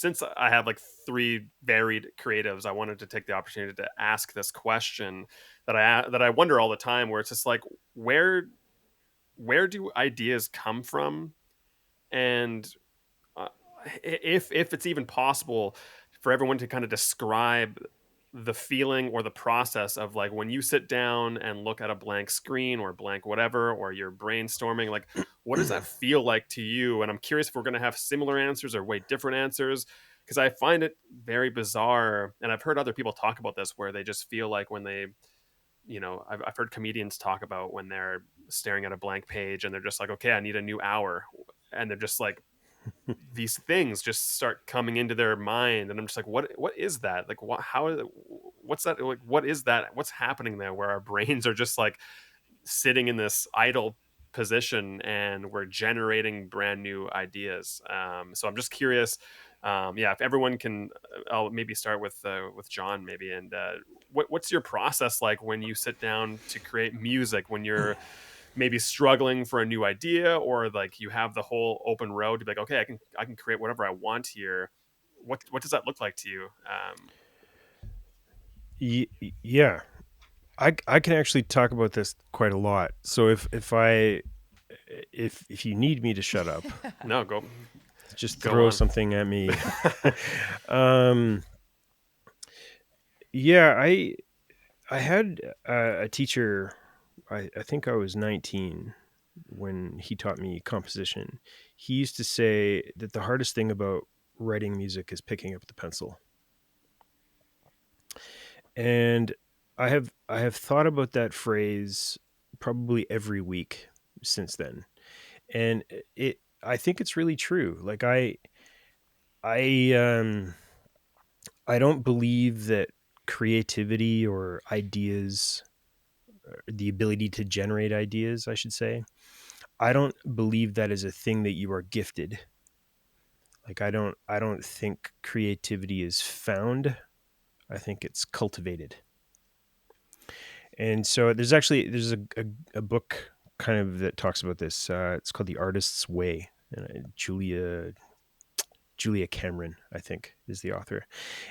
since I have like three varied creatives, I wanted to take the opportunity to ask this question that I wonder all the time, where it's just like, where where do ideas come from, and uh, if it's even possible for everyone to kind of describe the feeling or the process of like when you sit down and look at a blank screen or blank whatever, or you're brainstorming, like what does that feel like to you? And I'm curious if we're going to have similar answers or way different answers, because I find it very bizarre, and I've heard other people talk about this where they just feel like when they, I've heard comedians talk about when they're staring at a blank page and they're just like, okay, I need a new hour, and they're just like, these things just start coming into their mind, and I'm just like, what is that, like, what's that, like, what is that, what's happening there, where our brains are just like sitting in this idle position and we're generating brand new ideas. So I'm just curious, yeah, if everyone can, I'll maybe start with John maybe, and what's your process like when you sit down to create music, when you're maybe struggling for a new idea, or like you have the whole open road to be like, okay, I can create whatever I want here. What does that look like to you? Yeah, I can actually talk about this quite a lot. So if you need me to shut up, No, just go throw on. something at me. um, yeah, I had a teacher. I think I was 19 when he taught me composition. He used to say that the hardest thing about writing music is picking up the pencil. And I have thought about that phrase probably every week since then. And it I think it's really true. Like I I don't believe that creativity or ideas, the ability to generate ideas, I should say, I don't believe that is a thing that you are gifted. Like I don't think creativity is found. I think it's cultivated. And so there's a book kind of that talks about this. It's called The Artist's Way. And Julia Cameron, I think, is the author.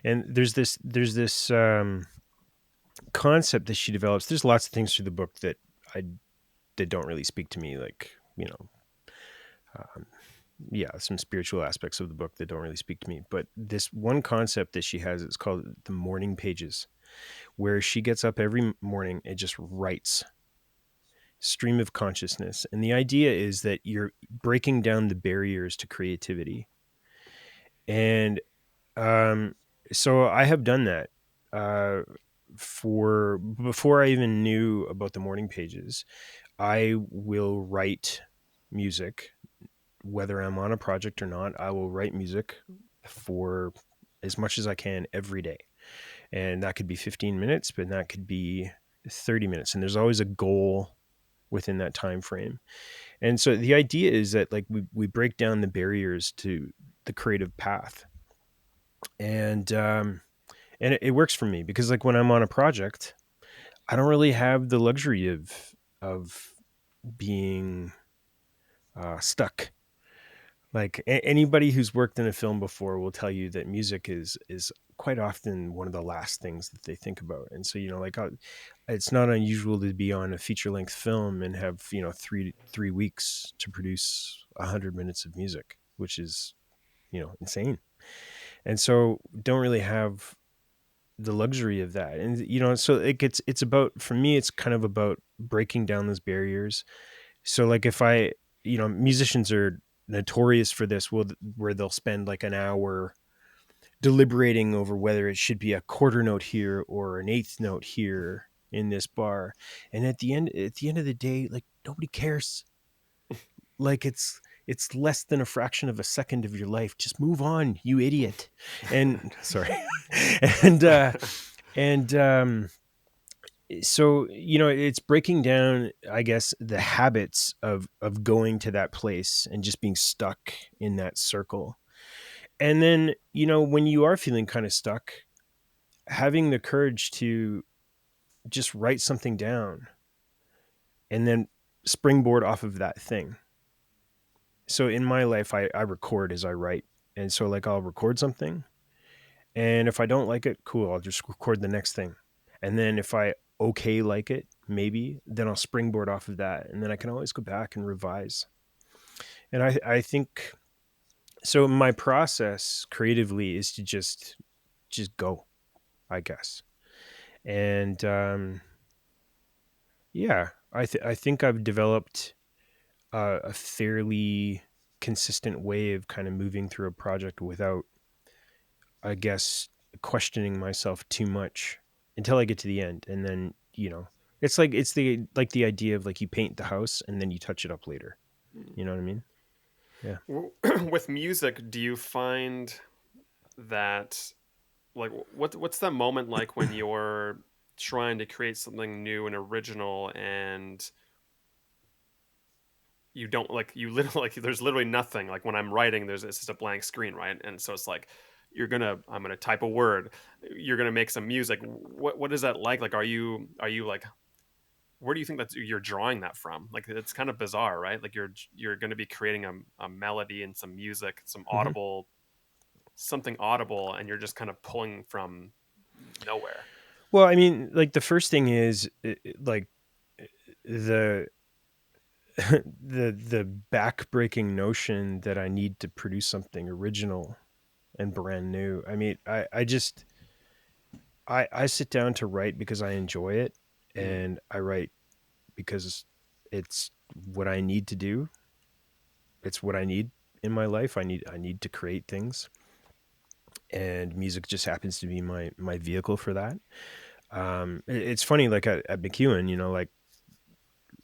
And there's this concept that she develops. There's lots of things through the book I that don't really speak to me, like um, yeah, some spiritual aspects of the book that don't really speak to me. But this one concept that she has, it's called the morning pages, where she gets up every morning and just writes stream of consciousness. And the idea is that you're breaking down the barriers to creativity. And um, so I have done that uh, for before I even knew about the morning pages. I will write music, whether I'm on a project or not. I will write music for as much as I can every day. And that could be 15 minutes, but that could be 30 minutes. And there's always a goal within that time frame. And so the idea is that like we break down the barriers to the creative path. And it works for me because like when I'm on a project, I don't really have the luxury of being stuck. Like anybody who's worked in a film before will tell you that music is quite often one of the last things that they think about. And so like it's not unusual to be on a feature length film and have 3 weeks to produce 100 minutes of music, which is insane. And so don't really have the luxury of that. And so it's about, for me, it's kind of about breaking down those barriers. So like if musicians are notorious for this, where they'll spend like an hour deliberating over whether it should be a quarter note here or an eighth note here in this bar. And at the end of the day, like nobody cares. Like it's less than a fraction of a second of your life. Just move on, you idiot. And sorry. and and so it's breaking down, I guess, the habits of going to that place and just being stuck in that circle. And then when you are feeling kind of stuck, having the courage to just write something down and then springboard off of that thing. So in my life, I record as I write. And so like I'll record something, and if I don't like it, cool, I'll just record the next thing. And then if I okay like it, maybe, then I'll springboard off of that, and then I can always go back and revise. And I think so my process creatively is to just go, I guess. And yeah, I think I've developed a fairly consistent way of kind of moving through a project without, I guess, questioning myself too much until I get to the end. And then, it's like the idea of like you paint the house and then you touch it up later. You know what I mean? Yeah. With music, do you find that like what's that moment like when you're trying to create something new and original and you don't like you literally like there's literally nothing like when I'm writing there's it's just a blank screen, right? And so it's like I'm gonna type a word, you're gonna make some music. What is that like are you like where do you think that you're drawing that from? Like it's kind of bizarre, right? Like you're going to be creating a melody and some music, some Hmm. audible, something audible, and you're just kind of pulling from nowhere. Well, I mean, like the first thing is like the the backbreaking notion that I need to produce something original and brand new. I mean, I sit down to write because I enjoy it, Mm, and I write because it's what I need to do. It's what I need in my life. I need to create things, and music just happens to be my vehicle for that. It's funny, like at McEwen, like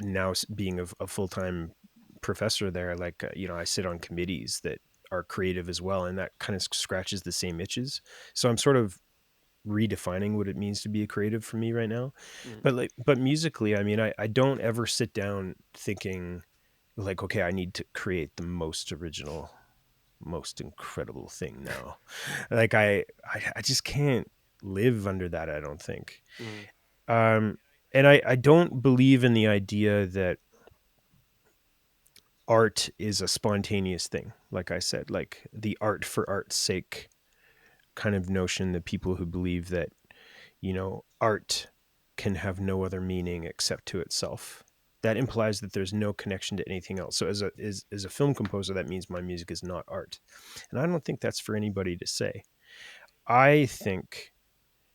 now being a full time professor there, like I sit on committees that are creative as well, and that kind of scratches the same itches. So I'm sort of redefining what it means to be a creative for me right now. mm, But musically, I mean, I don't ever sit down thinking like, okay, I need to create the most original, most incredible thing now. Like I just can't live under that, I don't think. mm, um and I don't believe in the idea that art is a spontaneous thing. Like I said, like the art for art's sake kind of notion, that people who believe that art can have no other meaning except to itself, that implies that there's no connection to anything else. So as a film composer, that means my music is not art, and I don't think that's for anybody to say. I think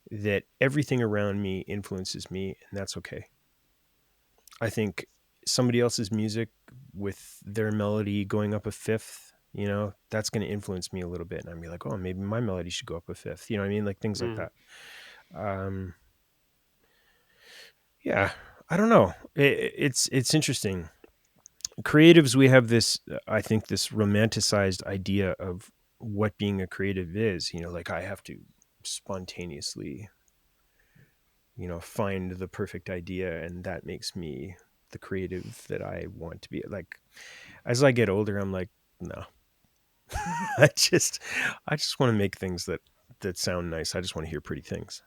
that everything around me influences me, and that's okay. I think somebody else's music with their melody going up a fifth, that's going to influence me a little bit, and I'm be like, oh, maybe my melody should go up a fifth. You know what I mean? Like things like mm. that. um Yeah, I don't know. It's interesting. Creatives, we have this, I think, this romanticized idea of what being a creative is. Like I have to spontaneously, find the perfect idea, and that makes me the creative that I want to be. Like as I get older, I'm like, no, I just, I just want to make things that sound nice. I just want to hear pretty things.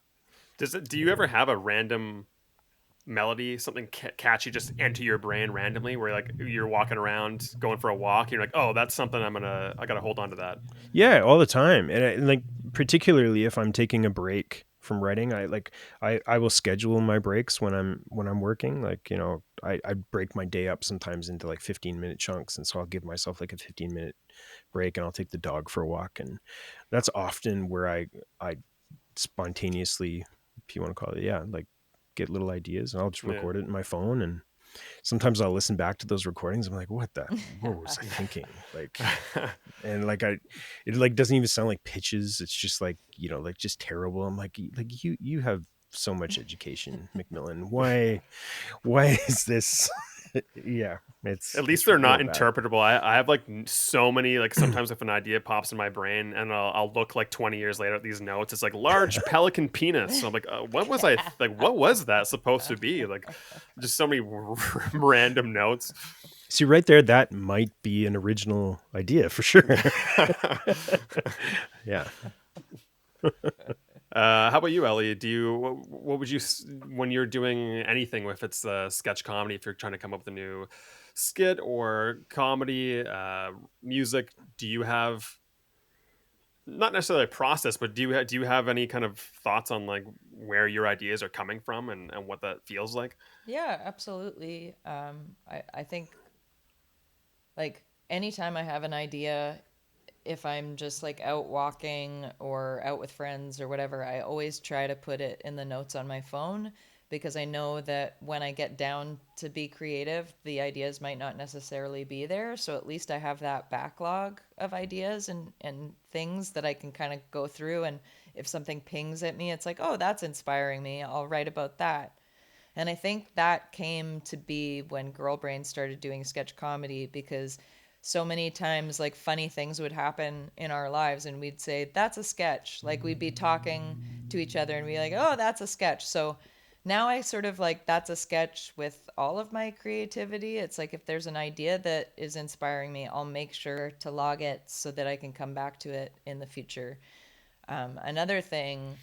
Do you ever have a random melody, something catchy just enter your brain randomly where like you're walking around going for a walk and you're like, oh, that's something I gotta hold on to that. Yeah, all the time. And like particularly if I'm taking a break from writing, I will schedule my breaks when I'm working. Like, I break my day up sometimes into like 15-minute chunks, and so I'll give myself like a 15-minute break, and I'll take the dog for a walk. And that's often where I spontaneously, if you want to call it, yeah, like get little ideas, and I'll just Yeah. record it in my phone. And sometimes I'll listen back to those recordings. I'm like, what was I thinking? Like, and like it like doesn't even sound like pitches. It's just like, like just terrible. I'm like you have so much education, Macmillan. Why is this? Yeah, At it's least it's they're real not bad. interpretable. I have like so many like sometimes if an idea pops in my brain and I'll look like 20 years later at these notes, it's like large pelican penis. So I'm like, what was like what was that supposed to be? Like just so many random notes. See, right there, that might be an original idea for sure. Yeah. How about you, Ellie? What would you when you're doing anything, if it's sketch comedy, if you're trying to come up with a new skit or comedy, music? Do you have not necessarily a process, but do you have any kind of thoughts on like where your ideas are coming from and what that feels like? Yeah, absolutely. I think like anytime I have an idea, if I'm just like out walking or out with friends or whatever, I always try to put it in the notes on my phone because I know that when I get down to be creative, the ideas might not necessarily be there. So at least I have that backlog of ideas and things that I can kind of go through. And if something pings at me, it's like, oh, that's inspiring me. I'll write about that. And I think that came to be when Girl Brain started doing sketch comedy because so many times like funny things would happen in our lives and we'd say that's a sketch. Like we'd be talking to each other and be like, "Oh, that's a sketch." So now I sort of like that's a sketch with all of my creativity. It's like if there's an idea that is inspiring me, I'll make sure to log it so that I can come back to it in the future. Another thing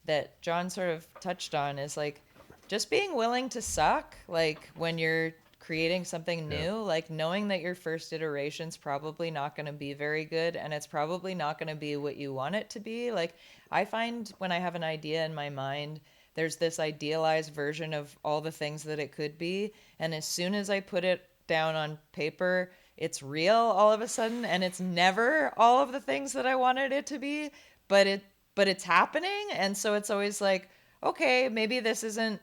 that John sort of touched on is like just being willing to suck. Like when you're creating something Yeah. new, like knowing that your first iteration's probably not going to be very good and it's probably not going to be what you want it to be. Like I find when I have an idea in my mind, there's this idealized version of all the things that it could be. And as soon as I put it down on paper, it's real all of a sudden and it's never all of the things that I wanted it to be, but it's happening. And so it's always like, okay, maybe this isn't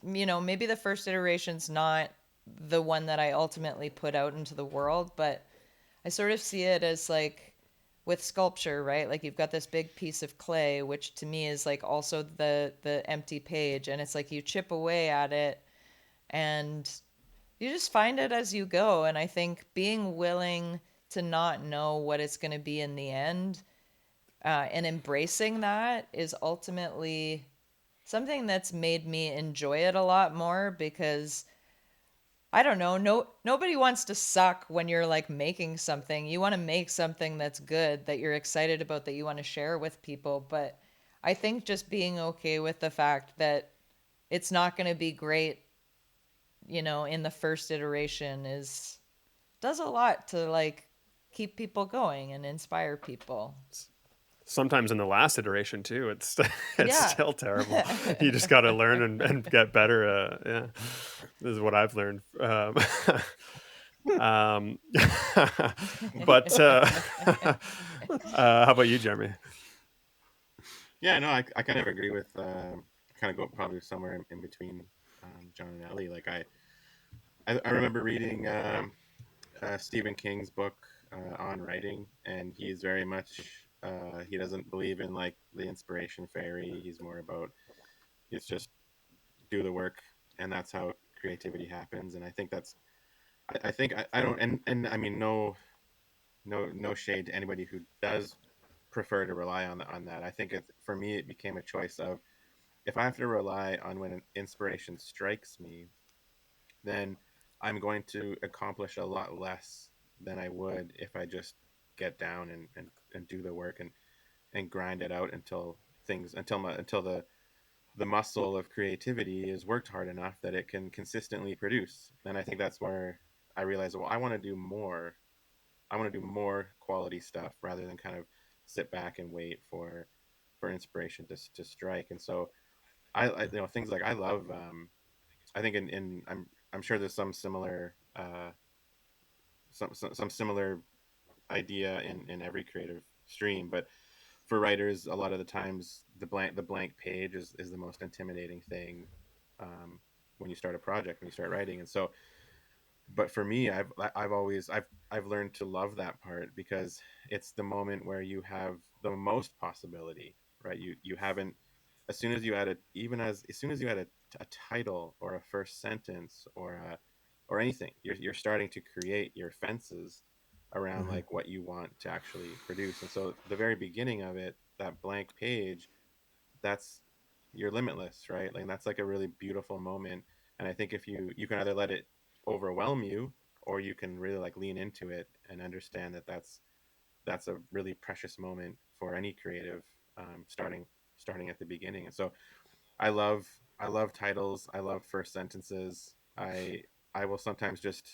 maybe the first iteration's not the one that I ultimately put out into the world, but I sort of see it as like with sculpture, right? Like you've got this big piece of clay, which to me is like also the empty page, and it's like you chip away at it and you just find it as you go. And I think being willing to not know what it's going to be in the end, and embracing that is ultimately something that's made me enjoy it a lot more because I don't know, nobody wants to suck when you're like making something. You want to make something that's good, that you're excited about, that you want to share with people, but I think just being okay with the fact that it's not going to be great, in the first iteration is does a lot to like keep people going and inspire people. Sometimes in the last iteration too, it's it's Yeah. still terrible. You just got to learn and get better. Yeah, this is what I've learned. Um, but how about you, Jeremy? Yeah, no, I kind of agree with. Kind of go probably somewhere in between John and Ellie. Like I remember reading Stephen King's book on writing, and he's very much he doesn't believe in like the inspiration fairy. He's more about it's just do the work, and that's how creativity happens. And I think that's I think I don't and I mean no shade to anybody who does prefer to rely on that. I think it's for me it became a choice of if I have to rely on when an inspiration strikes me, then I'm going to accomplish a lot less than I would if I just get down and do the work and grind it out until things until the muscle of creativity is worked hard enough that it can consistently produce. And I think that's where I realized, well, I want to do more. I want to do more quality stuff rather than kind of sit back and wait for inspiration to strike. And so things like I love. I think in I'm sure there's some similar idea in every creative stream, but for writers, a lot of the times the blank page is the most intimidating thing when you start a project, when you start writing. And so but for me, I've learned to love that part because it's the moment where you have the most possibility, right? You haven't as soon as you add a even as soon as you add a title or a first sentence or anything, you're starting to create your fences around Hmm. like what you want to actually produce. And so the very beginning of it, that blank page, that's you're limitless, right? Like that's like a really beautiful moment. And I think if you can either let it overwhelm you or you can really like lean into it and understand that that's a really precious moment for any creative starting at the beginning. And so I love titles. I love first sentences. I will sometimes just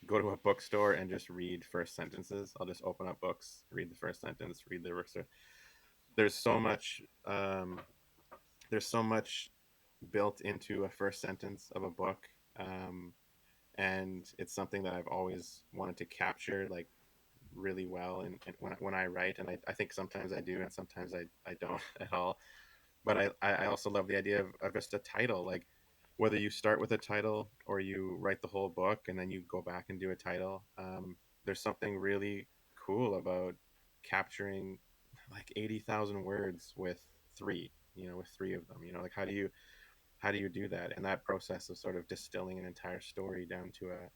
go to a bookstore and just read first sentences. I'll just open up books, read the first sentence, read the rest. There's so much. There's so much built into a first sentence of a book, um, and it's something that I've always wanted to capture, like really well. And when I write, and I think sometimes I do, and sometimes I don't at all. But I also love the idea of just a title, like whether you start with a title or you write the whole book and then you go back and do a title. There's something really cool about capturing like 80,000 words with three, with three of them. Like how do you do that? And that process of sort of distilling an entire story down to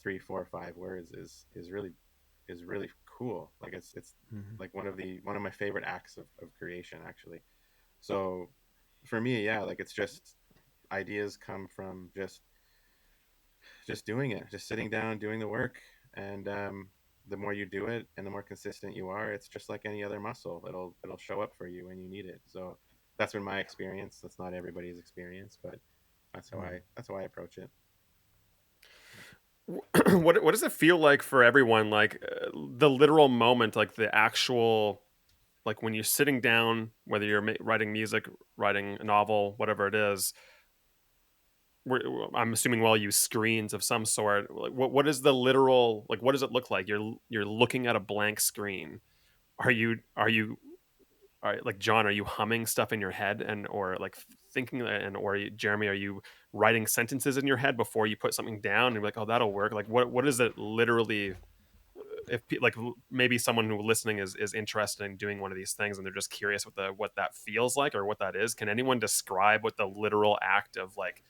3, 4, 5 words is really cool. Like it's Mhm. like one of my favorite acts of creation, actually. So for me, yeah, like it's just ideas come from just doing it, just sitting down, doing the work. And the more you do it and the more consistent you are, it's just like any other muscle. It'll show up for you when you need it. So that's been my experience. That's not everybody's experience, but that's how I approach it. What does it feel like for everyone? Like the literal moment, like the actual, like when you're sitting down, whether you're writing music, writing a novel, whatever it is. I'm assuming we'll use screens of some sort. Like, what is the literal, like? What does it look like? You're looking at a blank screen. Are you like John? Are you humming stuff in your head and or like thinking and or Jeremy? Are you writing sentences in your head before you put something down and you're like, oh, that'll work? Like, what is it literally? If like maybe someone who listening is interested in doing one of these things and they're just curious what that feels like or what that is, can anyone describe what the literal act of like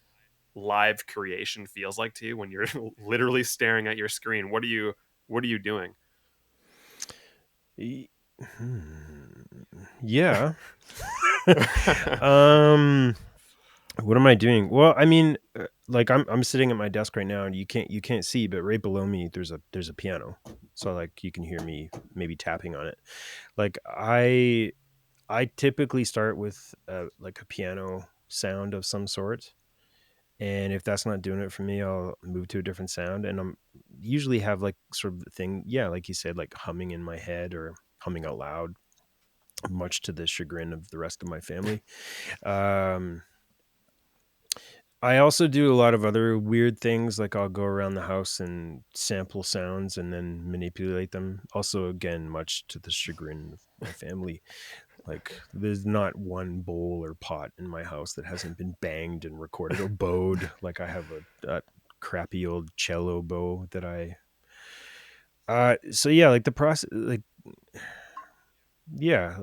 live creation feels like to you when you're literally staring at your screen? What are you doing? Y- Yeah. um what am I doing? Well, I mean, like I'm sitting at my desk right now and you can't see, but right below me there's a piano. So like you can hear me maybe tapping on it. Like I typically start with like a piano sound of some sort. And if that's not doing it for me, I'll move to a different sound. And I'm usually have like sort of the thing, yeah, like you said, like humming in my head or humming out loud, much to the chagrin of the rest of my family. Um, I also do a lot of other weird things, like I'll go around the house and sample sounds and then manipulate them. Also, again, much to the chagrin of my family. Like, there's not one bowl or pot in my house that hasn't been banged and recorded or bowed. Like, I have a crappy old cello bow that I. So yeah, like the process, like yeah,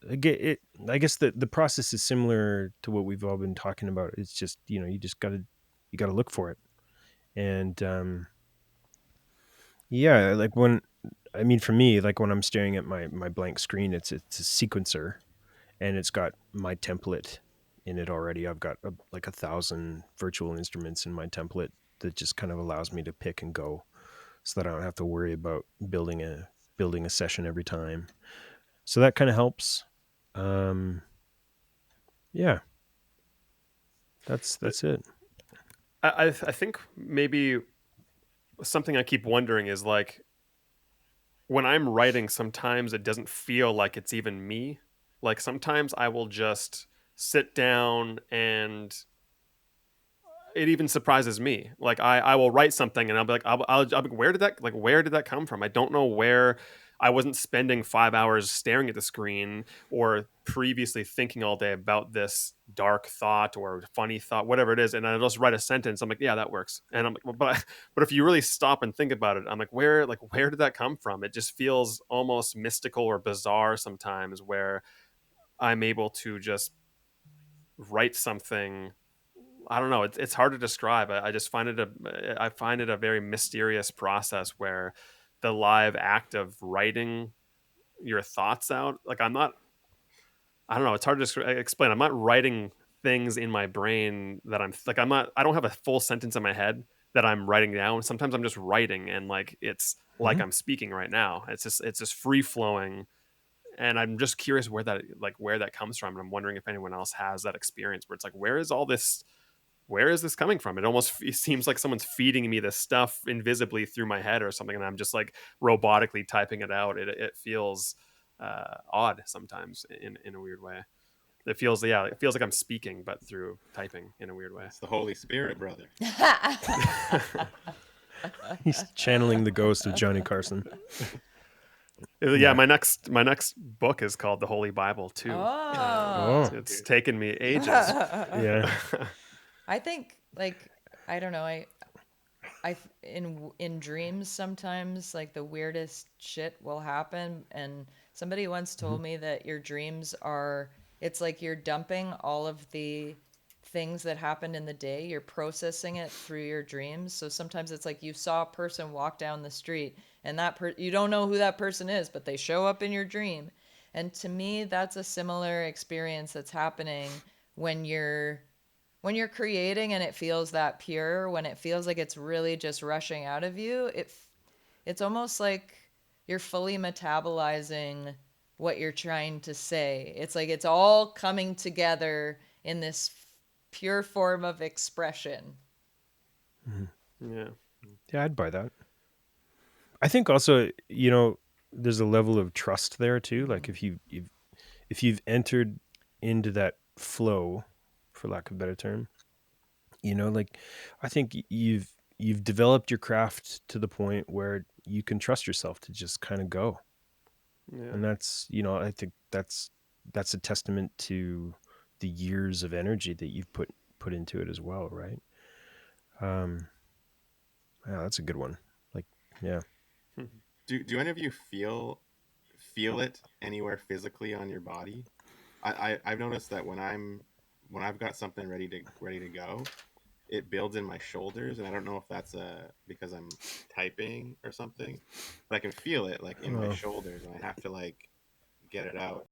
I guess the process is similar to what we've all been talking about. It's just you gotta look for it, and yeah, like when I mean for me, like when I'm staring at my blank screen, it's a sequencer, and it's got my template in it already. I've got like 1,000 virtual instruments in my template that just kind of allows me to pick and go, so that I don't have to worry about building a session every time. So that kind of helps. Um, yeah, that's it. I think maybe something I keep wondering is like when I'm writing, sometimes it doesn't feel like it's even me. Like sometimes I will just sit down and it even surprises me. Like I will write something and I'll be like, I'll be, where did that come from? I don't know where. I wasn't spending 5 hours staring at the screen or previously thinking all day about this dark thought or funny thought, whatever it is. And I just write a sentence. I'm like, yeah, that works. And I'm like, well, but if you really stop and think about it, I'm like, where did that come from? It just feels almost mystical or bizarre sometimes where I'm able to just write something. I don't know. It's hard to describe. I just find it a very mysterious process where the live act of writing your thoughts out. Like I don't know. It's hard to explain. I'm not writing things in my brain that I'm like. I'm not. I don't have a full sentence in my head that I'm writing down. Sometimes I'm just writing, and like it's like Mhm. I'm speaking right now. It's just free flowing, and I'm just curious where that comes from. And I'm wondering if anyone else has that experience where it's like, where is all this? where is this coming from? It almost seems like someone's feeding me this stuff invisibly through my head or something, and I'm just like robotically typing it out. It feels odd sometimes in a weird way. It feels like I'm speaking, but through typing in a weird way. It's the Holy Spirit, brother. He's channeling the ghost of Johnny Carson. Yeah, my next book is called The Holy Bible too. Oh. It's taken me ages. Yeah. I think, like, I don't know, in dreams sometimes, like, the weirdest shit will happen, and somebody once told me that your dreams are, it's like you're dumping all of the things that happened in the day, you're processing it through your dreams. So sometimes it's like you saw a person walk down the street, and you don't know who that person is, but they show up in your dream. And to me, that's a similar experience that's happening when you're creating, and it feels that pure, when it feels like it's really just rushing out of you. It's almost like you're fully metabolizing what you're trying to say. It's like it's all coming together in this pure form of expression. Yeah. Yeah, I'd buy that. I think also, there's a level of trust there too. Like if you've entered into that flow, for lack of a better term, like I think you've developed your craft to the point where you can trust yourself to just kind of go. Yeah. And that's, I think that's a testament to the years of energy that you've put into it as well, right? Yeah, that's a good one. Like, yeah. Do any of you feel it anywhere physically on your body? I've noticed that when I've got something ready to go, it builds in my shoulders, and I don't know if that's because I'm typing or something, but I can feel it like in my Oh. shoulders, and I have to like get it out.